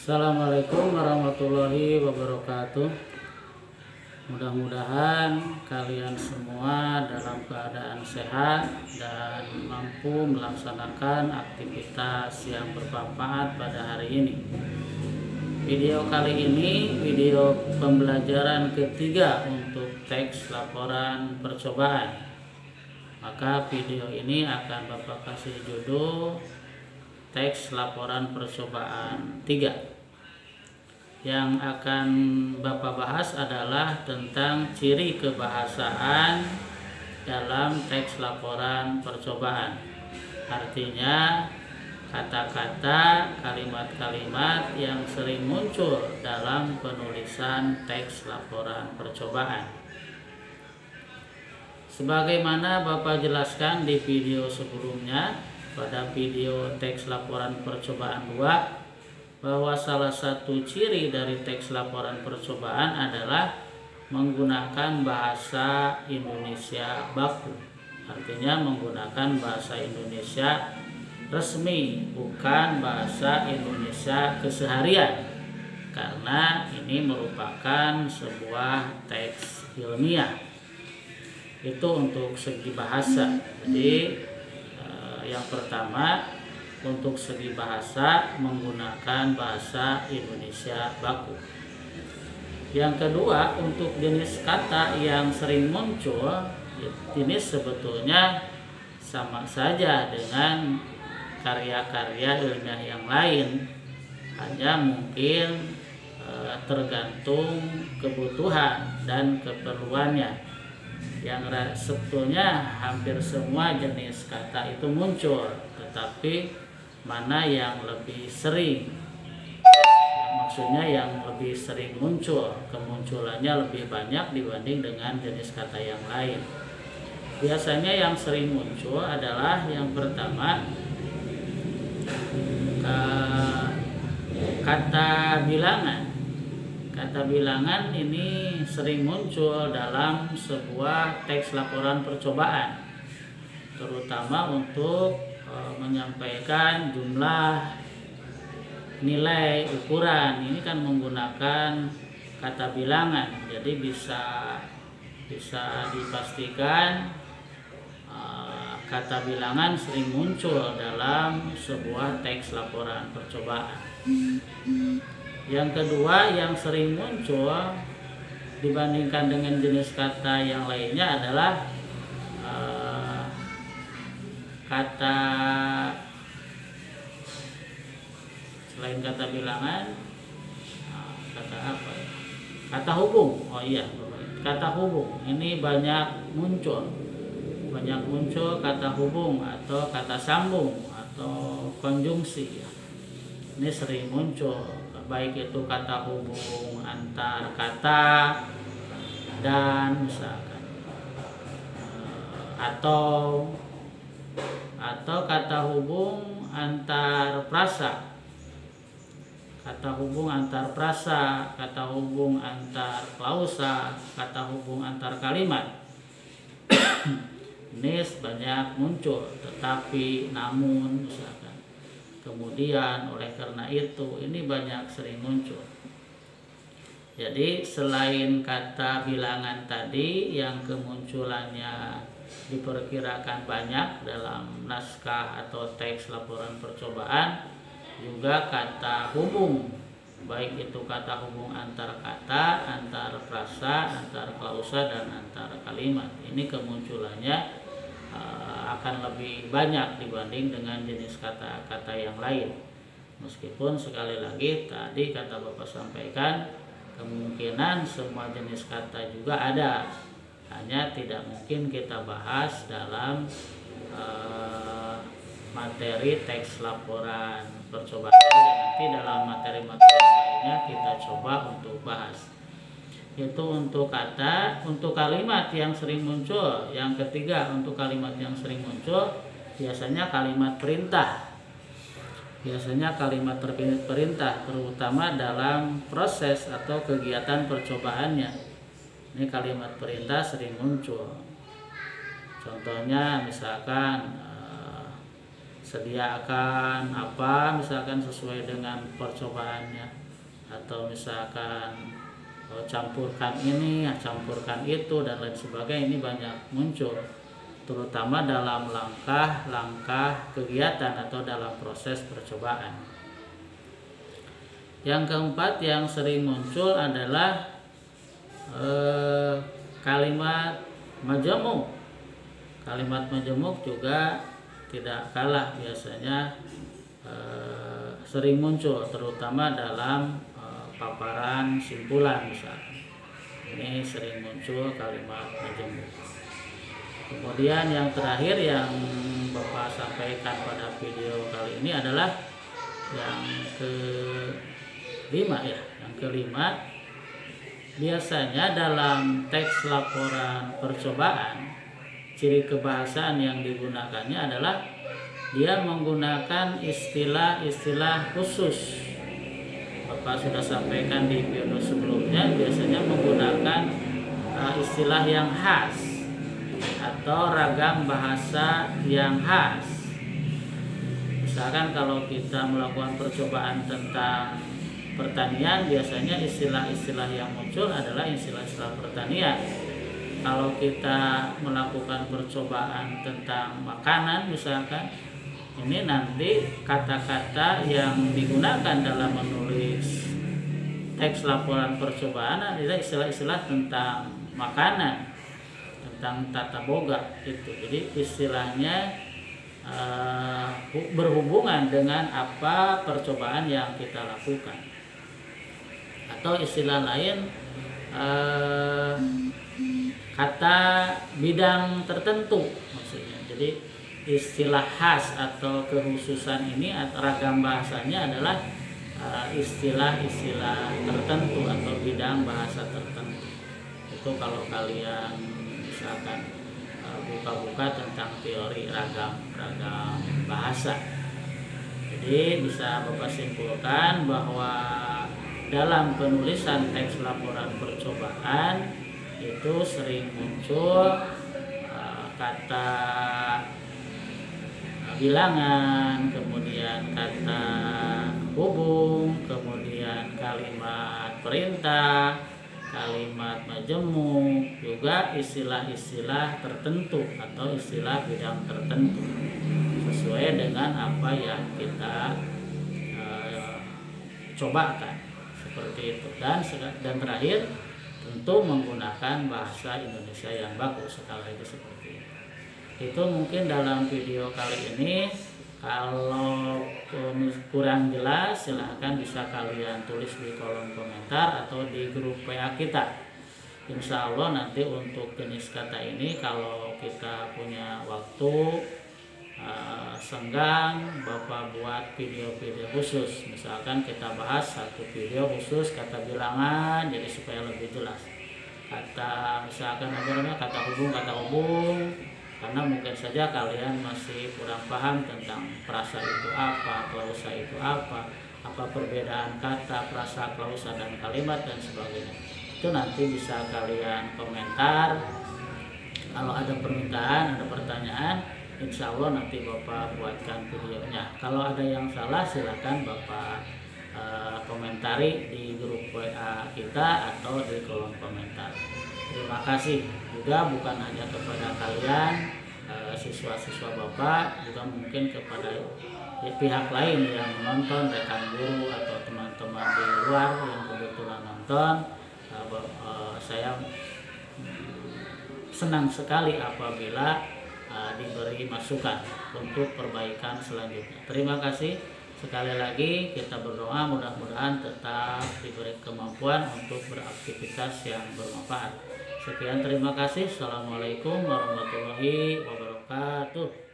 Assalamualaikum warahmatullahi wabarakatuh. Mudah-mudahan kalian semua dalam keadaan sehat dan mampu melaksanakan aktivitas yang bermanfaat pada hari ini. Video kali ini video pembelajaran ketiga untuk teks laporan percobaan. Maka video ini akan Bapak kasih judul teks laporan percobaan 3. Yang akan Bapak bahas adalah tentang ciri kebahasaan dalam teks laporan percobaan. Artinya kata-kata, kalimat-kalimat yang sering muncul dalam penulisan teks laporan percobaan. Sebagaimana Bapak jelaskan di video sebelumnya, pada video teks laporan percobaan 2, bahwa salah satu ciri dari teks laporan percobaan adalah menggunakan bahasa Indonesia baku. Artinya menggunakan bahasa Indonesia resmi, bukan bahasa Indonesia keseharian, karena ini merupakan sebuah teks ilmiah. Itu untuk segi bahasa. Jadi yang pertama, untuk segi bahasa menggunakan bahasa Indonesia baku. Yang kedua, untuk jenis kata yang sering muncul, ini sebetulnya sama saja dengan karya-karya ilmiah yang lain, hanya mungkin tergantung kebutuhan dan keperluannya. Yang sebetulnya hampir semua jenis kata itu muncul, tetapi mana yang lebih sering, maksudnya yang lebih sering muncul, kemunculannya lebih banyak dibanding dengan jenis kata yang lain. Biasanya yang sering muncul adalah yang pertama, kata bilangan. Kata bilangan ini sering muncul dalam sebuah teks laporan percobaan, terutama untuk menyampaikan jumlah, nilai, ukuran. Ini kan menggunakan kata bilangan, jadi bisa dipastikan kata bilangan sering muncul dalam sebuah teks laporan percobaan. Yang kedua yang sering muncul dibandingkan dengan jenis kata yang lainnya adalah kata, selain kata bilangan, kata apa ya? Kata hubung. Oh iya, kata hubung ini banyak muncul kata hubung atau kata sambung atau konjungsi. Ini sering muncul, baik itu kata hubung antar kata dan misalkan atau kata hubung antar prasa, kata hubung antar prasa, kata hubung antar klausa, kata hubung antar kalimat. Ini banyak muncul, tetapi, namun, misalkan, kemudian, oleh karena itu, ini banyak sering muncul. Jadi selain kata bilangan tadi yang kemunculannya diperkirakan banyak dalam naskah atau teks laporan percobaan, juga kata hubung, baik itu kata hubung antar kata, antar frasa, antar klausa, dan antar kalimat. Ini kemunculannya akan lebih banyak dibanding dengan jenis kata-kata yang lain. Meskipun sekali lagi tadi kata Bapak sampaikan, kemungkinan semua jenis kata juga ada, hanya tidak mungkin kita bahas dalam materi teks laporan percobaan. Nanti dalam materi-materi lainnya kita coba untuk bahas. Itu untuk kata. Untuk kalimat yang sering muncul, yang ketiga, untuk kalimat yang sering muncul biasanya kalimat perintah. Biasanya kalimat perintah, terutama dalam proses atau kegiatan percobaannya. Ini kalimat perintah sering muncul. Contohnya misalkan sediakan apa misalkan sesuai dengan percobaannya, atau misalkan campurkan ini, campurkan itu dan lain sebagainya. Ini banyak muncul, terutama dalam langkah-langkah kegiatan atau dalam proses percobaan. Yang keempat yang sering muncul adalah kalimat majemuk. Kalimat majemuk juga tidak kalah biasanya sering muncul, terutama dalam paparan simpulan misalkan. Ini sering muncul kalimat majemuk. Kemudian yang terakhir yang Bapak sampaikan pada video kali ini adalah yang kelima ya. Yang kelima, biasanya dalam teks laporan percobaan ciri kebahasaan yang digunakannya adalah dia menggunakan istilah-istilah khusus. Bapak sudah sampaikan di video sebelumnya, biasanya menggunakan istilah yang khas atau ragam bahasa yang khas. Misalkan kalau kita melakukan percobaan tentang pertanian, biasanya istilah-istilah yang muncul adalah istilah-istilah pertanian. Kalau kita melakukan percobaan tentang makanan misalkan, ini nanti kata-kata yang digunakan dalam menulis teks laporan percobaan adalah istilah-istilah tentang makanan, tentang tata boga itu. Jadi istilahnya berhubungan dengan apa percobaan yang kita lakukan. Atau istilah lain kata bidang tertentu maksudnya. Jadi istilah khas atau kekhususan ini atau ragam bahasanya adalah istilah-istilah tertentu atau bidang bahasa tertentu. Itu kalau kalian misalkan buka-buka tentang teori ragam bahasa. Jadi bisa Bapak simpulkan bahwa dalam penulisan teks laporan percobaan itu sering muncul kata bilangan, kemudian kata hubung, kemudian kalimat perintah, kalimat majemuk, juga istilah-istilah tertentu atau istilah bidang tertentu sesuai dengan apa yang kita cobakan, seperti itu. Dan terakhir tentu menggunakan bahasa Indonesia yang bagus, sekali lagi seperti itu. Itu mungkin dalam video kali ini. Kalau kurang jelas silahkan bisa kalian tulis di kolom komentar atau di grup WA kita. Insya Allah nanti untuk jenis kata ini kalau kita punya waktu senggang, Bapak buat video-video khusus. Misalkan kita bahas satu video khusus kata bilangan, jadi supaya lebih jelas. Kata misalkan kata hubung, karena mungkin saja kalian masih kurang paham tentang prasa itu apa, klausa itu apa perbedaan kata, prasa, klausa, dan kalimat dan sebagainya. Itu nanti bisa kalian komentar. Kalau ada permintaan, ada pertanyaan, insya Allah nanti Bapak buatkan videonya. Kalau ada yang salah silakan Bapak komentari di grup WA kita atau di kolom komentar. Terima kasih juga bukan hanya kepada kalian siswa-siswa Bapak, juga mungkin kepada pihak lain yang menonton, rekan guru atau teman-teman di luar yang kebetulan nonton. Saya senang sekali apabila diberi masukan untuk perbaikan selanjutnya. Terima kasih. Sekali lagi kita berdoa mudah-mudahan tetap diberi kemampuan untuk beraktivitas yang bermanfaat. Sekian, terima kasih. Assalamualaikum warahmatullahi wabarakatuh.